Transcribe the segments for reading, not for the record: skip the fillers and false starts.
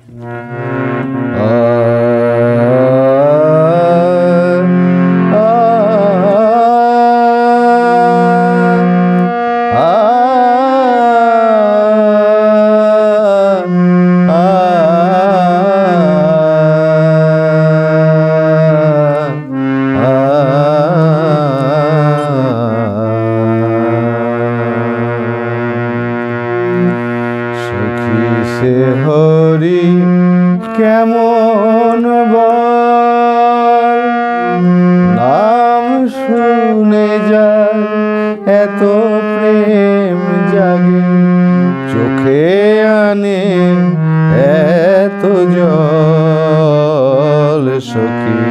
সে হরি কেমন বল, নাম শুনে যায় এত প্রেম জাগে, চোখে আনে এত জল। সখী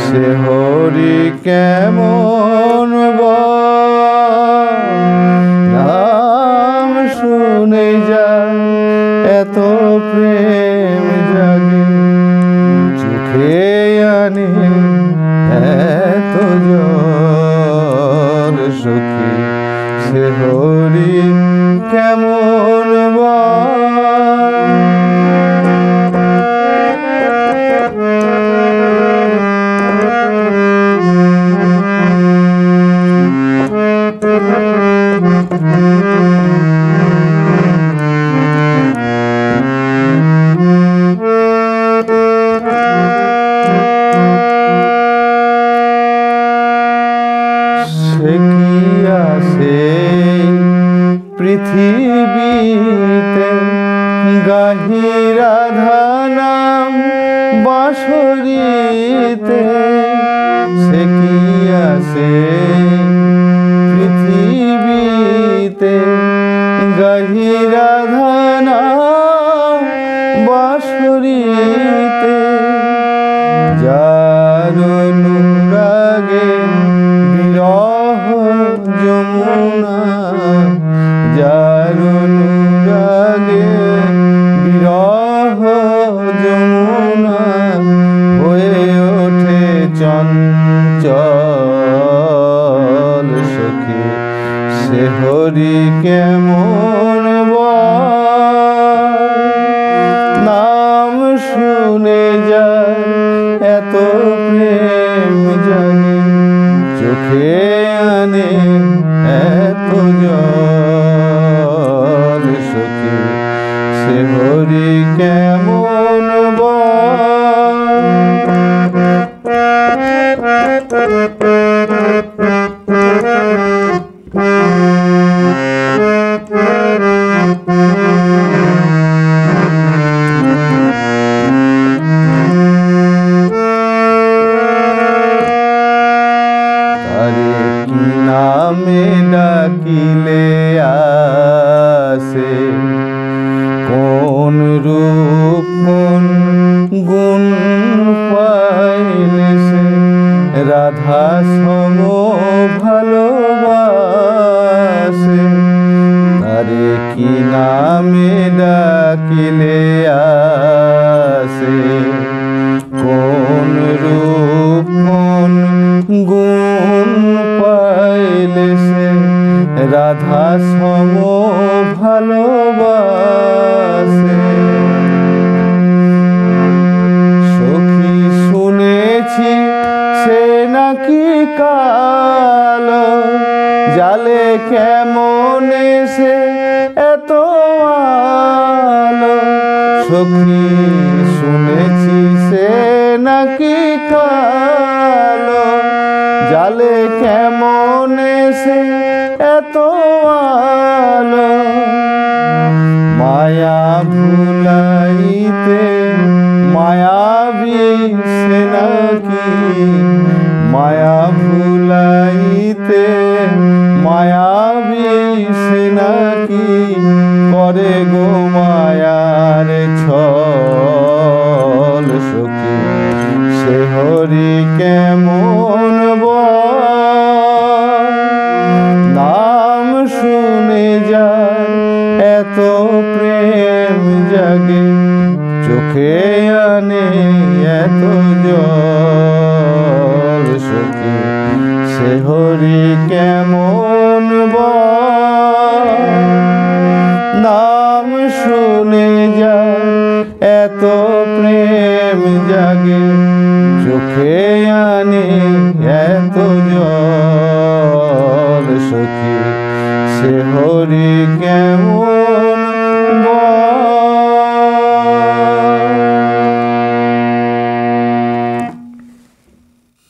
সে হরি কেমন বল, নাম শুনে যায় এত প্রেম জাগে, চোখে আনে এত জল। সখী সে হরি কেমন সে কি আছে পৃথিবীতে গাহি রাধা নাম বাঁশরীতে। সে কি আছে পৃথিবীতে গাহি রাধা নাম বাঁশরীতে, যার অনুরাগে বিরহ যমুনা, যার অনুরাগে বিরহ যমুনা হয়ে ওঠে চঞ্চল। সখী সে হরি কেমন বল, নাম শুনে যায় এত প্রেম জাগে, চোখে আনে এত জল। সখী সে হরি কেমন নামে ডাকিলে আসে, কোন রূপ কোন গুণ পাইলে সে, রাধা সম ভালোবাসে। তারে কি নামে ডাকিলে আসে, কোন রূপ কোন গুণ পাইলে সে, রাধা সম ভালোবাসে। সখী শুনেছি সে নাকি কালো, জালে কেমনে সে এত আলো। সখী শুনেছি সে নাকি কালো, জালে কেমনে সে এত আলো। মায়া ভুলাইতে মায়াবী সে নাকি, মায়া ভুলাইতে মায়াবী সে নাকি, করে গো মায়ার ছল। সখী সে হরি কেমন বল, নাম শুনে যায় এত প্রেম জাগে, চোখে আনে এত জল। সখী সে হরি কেমন বল, নাম শুনে যায় এত প্রেম জাগে, চোখে আনে এত জল সখী, সে হরি কেমন বল।